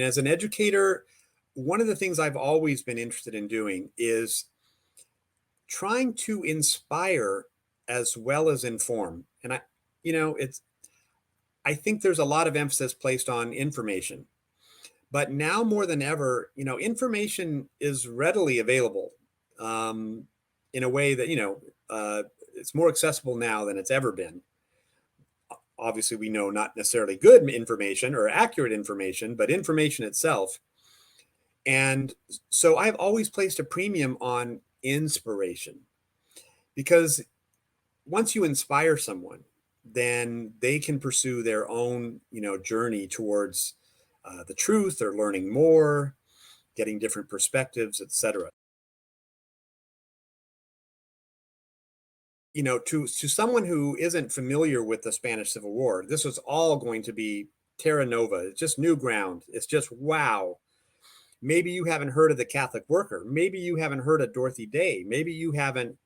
As an educator, one of the things I've always been interested in doing is trying to inspire as well as inform. And I think there's a lot of emphasis placed on information, but now more than ever, information is readily available in a way that, it's more accessible now than it's ever been. Obviously, we know not necessarily good information or accurate information, but information itself. And so I've always placed a premium on inspiration, because once you inspire someone, then they can pursue their own, journey towards the truth, or learning more, getting different perspectives, etc. To someone who isn't familiar with the Spanish Civil War, this was all going to be terra nova. It's just new ground. It's just wow. Maybe you haven't heard of the Catholic Worker. Maybe you haven't heard of Dorothy Day. Maybe you haven't,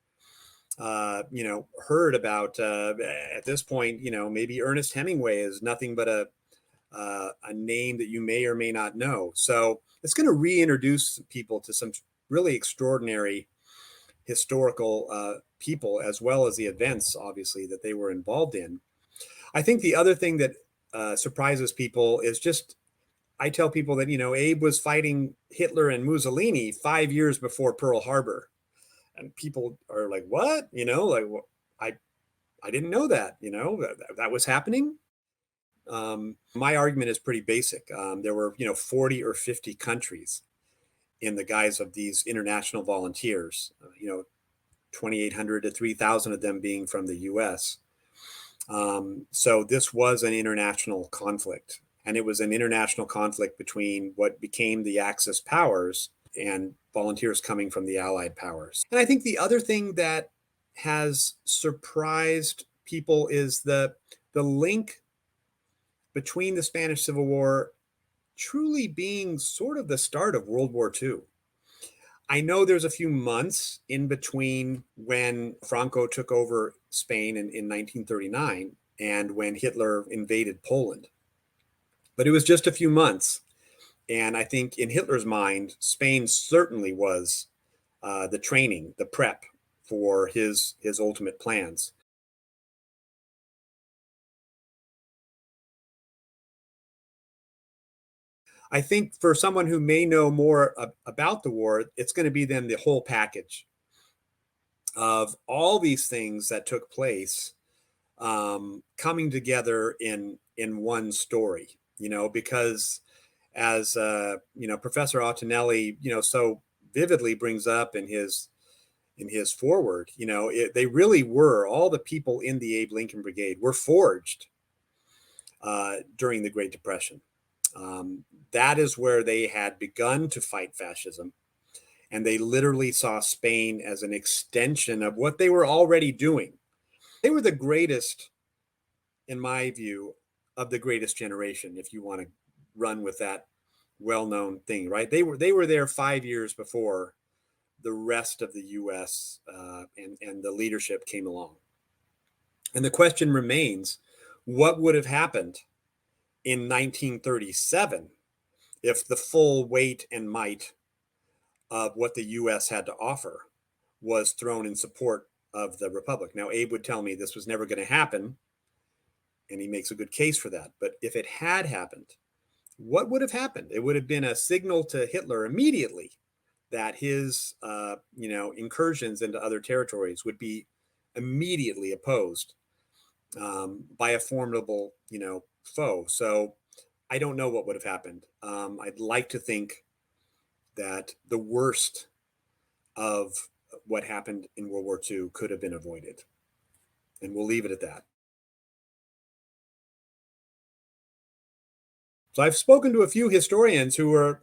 heard about at this point. Maybe Ernest Hemingway is nothing but a name that you may or may not know. So it's going to reintroduce people to some really extraordinary historical people, as well as the events, obviously, that they were involved in. I think the other thing that surprises people is just, I tell people that, Abe was fighting Hitler and Mussolini 5 years before Pearl Harbor. And people are like, what? Well, I didn't know that, that was happening. My argument is pretty basic. There were, 40 or 50 countries in the guise of these international volunteers, 2,800 to 3,000 of them being from the US. So this was an international conflict, and it was an international conflict between what became the Axis powers and volunteers coming from the Allied powers. And I think the other thing that has surprised people is the link between the Spanish Civil War truly being sort of the start of World War II. I know there's a few months in between when Franco took over Spain in 1939 and when Hitler invaded Poland. But it was just a few months. And I think in Hitler's mind, Spain certainly was the training, the prep for his ultimate plans. I think for someone who may know more about the war, it's going to be then the whole package of all these things that took place coming together in one story, because as Professor Ottinelli, so vividly brings up in his foreword, they really were, all the people in the Abe Lincoln Brigade were forged during the Great Depression. That is where they had begun to fight fascism. And they literally saw Spain as an extension of what they were already doing. They were the greatest, in my view, of the greatest generation, if you want to run with that well-known thing, right? They were there 5 years before the rest of the US and the leadership came along. And the question remains, what would have happened in 1937 if the full weight and might of what the US had to offer was thrown in support of the Republic? Now, Abe would tell me this was never going to happen, and he makes a good case for that. But if it had happened, what would have happened? It would have been a signal to Hitler immediately that his incursions into other territories would be immediately opposed by a formidable foe. So I don't know what would have happened. I'd like to think that the worst of what happened in World War II could have been avoided. And we'll leave it at that. So I've spoken to a few historians who were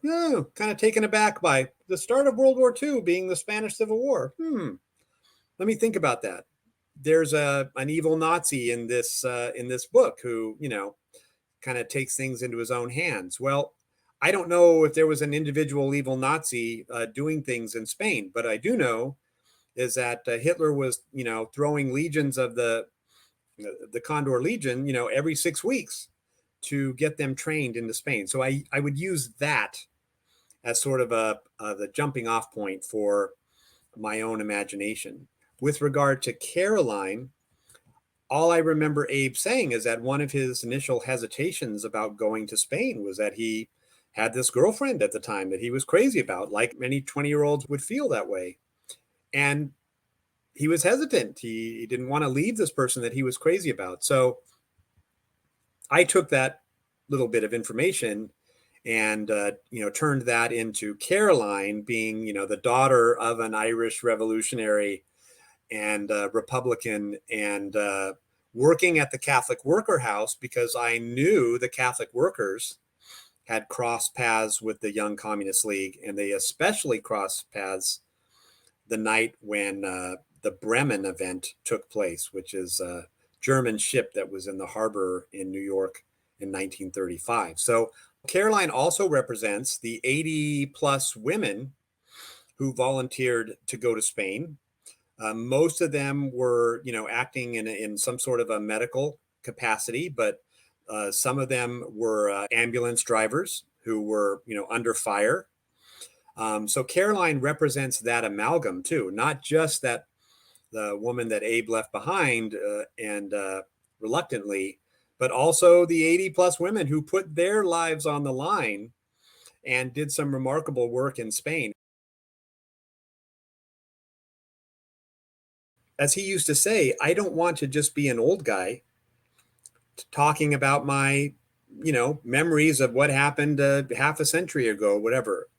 kind of taken aback by the start of World War II being the Spanish Civil War. Let me think about that. There's an evil Nazi in this book who, kind of takes things into his own hands. Well, I don't know if there was an individual evil Nazi doing things in Spain, but I do know is that Hitler was, throwing legions of the Condor Legion, every 6 weeks to get them trained into Spain. So I would use that as sort of the jumping off point for my own imagination. With regard to Caroline, all I remember Abe saying is that one of his initial hesitations about going to Spain was that he had this girlfriend at the time that he was crazy about, like many 20-year-olds would feel that way. And he was hesitant. He didn't want to leave this person that he was crazy about. So I took that little bit of information and turned that into Caroline being, the daughter of an Irish revolutionary and Republican, and working at the Catholic Worker House, because I knew the Catholic workers had crossed paths with the Young Communist League, and they especially crossed paths the night when the Bremen event took place, which is a German ship that was in the harbor in New York in 1935. So Caroline also represents the 80 plus women who volunteered to go to Spain. Most of them were, acting in some sort of a medical capacity, but some of them were ambulance drivers who were, under fire. So Caroline represents that amalgam too, not just that the woman that Abe left behind and reluctantly, but also the 80 plus women who put their lives on the line and did some remarkable work in Spain. As he used to say, I don't want to just be an old guy talking about my, memories of what happened half a century ago, whatever.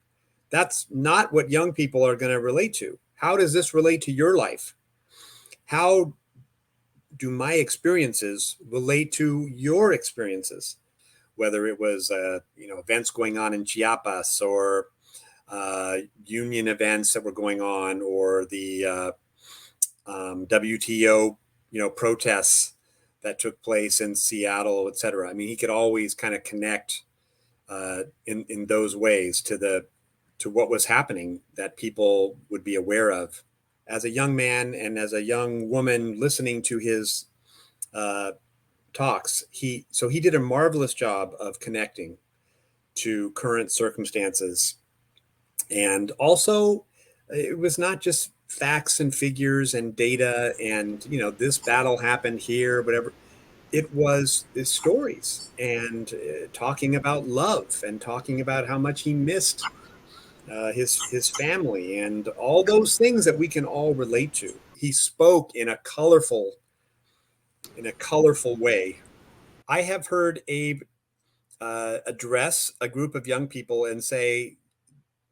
That's not what young people are going to relate to. How does this relate to your life? How do my experiences relate to your experiences? Whether it was, events going on in Chiapas, or union events that were going on, or the WTO, protests that took place in Seattle, et cetera. I mean, he could always kind of connect in those ways to what was happening that people would be aware of. As a young man and as a young woman listening to his talks, he did a marvelous job of connecting to current circumstances. And also, it was not just facts and figures and data and, this battle happened here, whatever. It was the stories and talking about love and talking about how much he missed his family and all those things that we can all relate to. He spoke in a colorful way. I have heard Abe address a group of young people and say,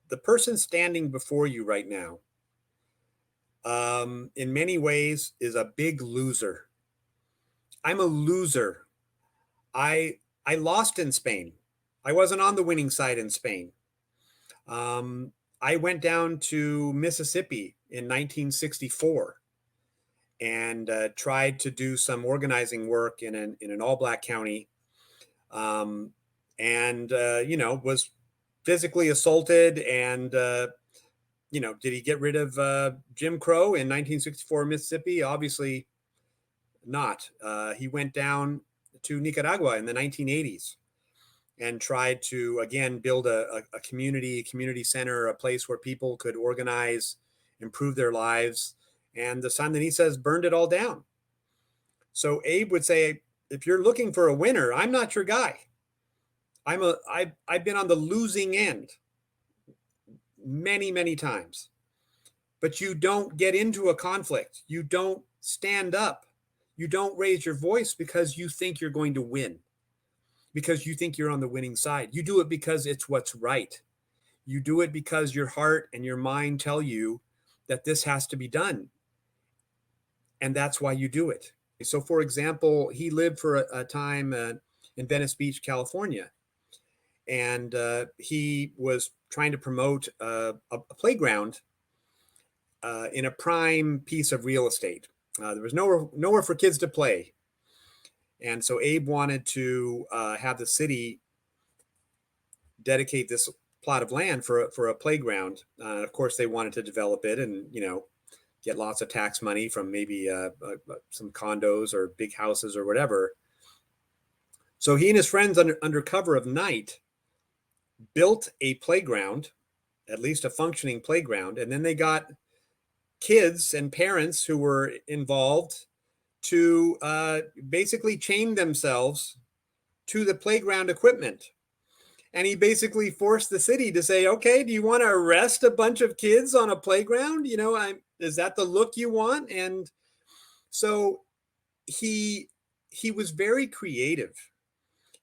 the person standing before you right now, in many ways, is a big loser. I'm a loser. I lost in Spain. I wasn't on the winning side in Spain. I went down to Mississippi in 1964 and tried to do some organizing work in an all-black county, and was physically assaulted. And did he get rid of Jim Crow in 1964 Mississippi? Obviously not. He went down to Nicaragua in the 1980s and tried to, again, build a community center, a place where people could organize, improve their lives. And the Sandinistas burned it all down. So Abe would say, if you're looking for a winner, I'm not your guy. I've been on the losing end many, many times. But you don't get into a conflict. You don't stand up. You don't raise your voice because you think you're going to win, because you think you're on the winning side. You do it because it's what's right. You do it because your heart and your mind tell you that this has to be done. And that's why you do it. So, for example, he lived for a time in Venice Beach, California. And he was trying to promote a playground in a prime piece of real estate. There was nowhere for kids to play. And so Abe wanted to have the city dedicate this plot of land for a playground. Of course, they wanted to develop it and, get lots of tax money from maybe some condos or big houses or whatever. So he and his friends under cover of night built a playground, at least a functioning playground, and then they got kids and parents who were involved to basically chain themselves to the playground equipment. And he basically forced the city to say, okay, do you want to arrest a bunch of kids on a playground? You know, is that the look you want? And so he was very creative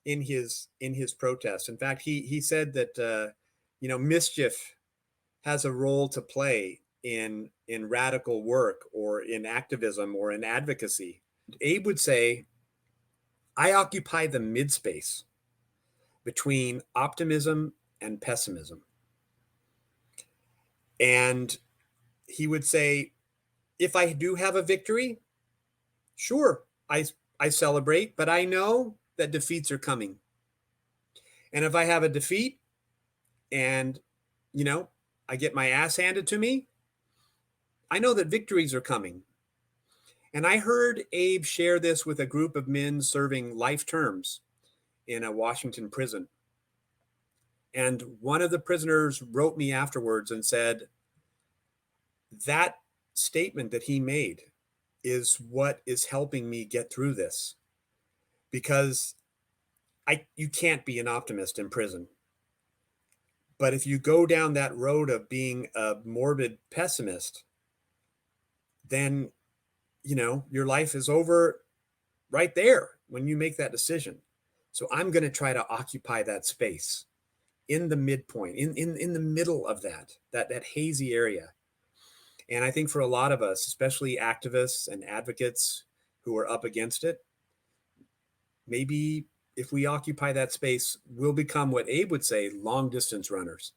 in his protests. In fact, he said that mischief has a role to play in radical work or in activism or in advocacy. Abe would say, I occupy the mid-space between optimism and pessimism. And he would say, if I do have a victory, sure, I celebrate, but I know that defeats are coming. And if I have a defeat and, I get my ass handed to me, I know that victories are coming. And I heard Abe share this with a group of men serving life terms in a Washington prison. And one of the prisoners wrote me afterwards and said, that statement that he made is what is helping me get through this, because you can't be an optimist in prison. But if you go down that road of being a morbid pessimist, then, your life is over right there when you make that decision. So I'm going to try to occupy that space in the midpoint, in the middle of that hazy area. And I think for a lot of us, especially activists and advocates who are up against it, maybe if we occupy that space, we'll become what Abe would say, long distance runners.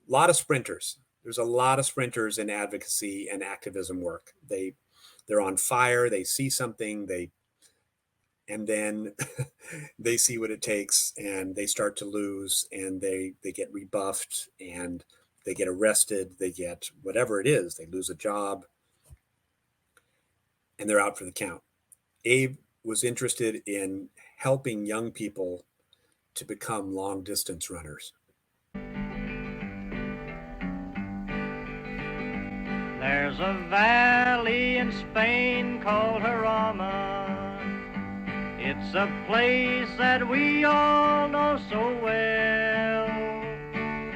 A lot of sprinters. There's a lot of sprinters in advocacy and activism work. They're on fire, they see something, and then they see what it takes and they start to lose, and they get rebuffed and they get arrested, they get whatever it is, they lose a job, and they're out for the count. Abe was interested in helping young people to become long distance runners. There's a valley in Spain called Jarama. It's a place that we all know so well.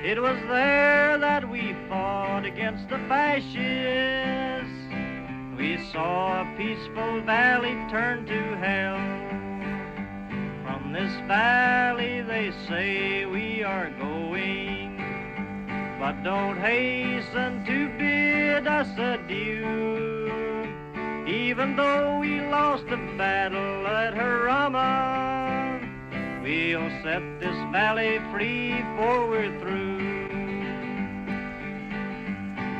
It was there that we fought against the fascists. We saw a peaceful valley turn to hell. From this valley they say we are going, but don't hasten to bid us adieu. Even though we lost the battle at Jarama, we'll set this valley free before we're through.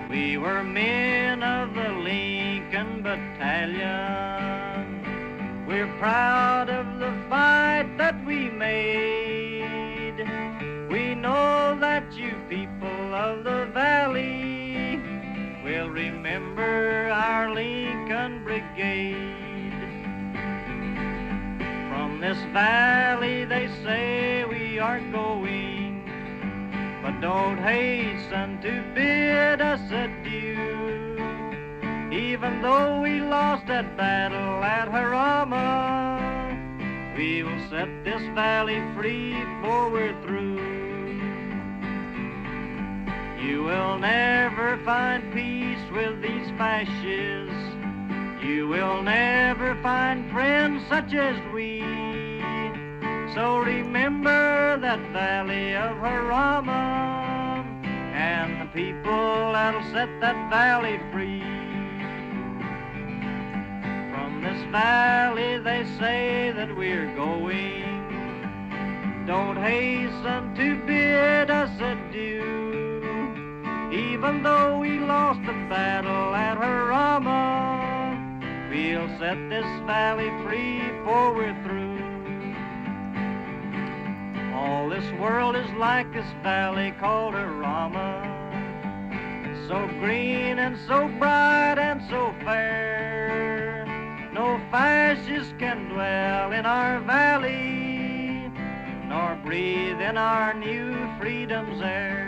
We were men of the Lincoln Battalion. We're proud of the fight that we made. We know that you people of the valley will remember our Lincoln Brigade. From this valley they say we are going, but don't hasten to bid us adieu. Even though we lost that battle at Jarama, we will set this valley free before we're through. You will never find peace with these fascists. You will never find friends such as we. So remember that valley of Jarama and the people that'll set that valley free. From this valley they say that we're going, don't hasten to bid us adieu. Even though we lost the battle at Jarama, we'll set this valley free before we're through. All this world is like this valley called Jarama. It's so green and so bright and so fair. No no fascist can dwell in our valley, nor breathe in our new freedom's air.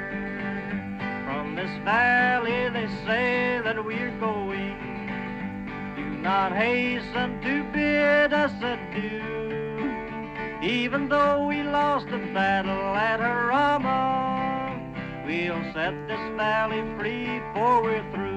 From this valley they say that we're going. Do not hasten to bid us adieu. Even though we lost the battle at Harama, we'll set this valley free, for we're through.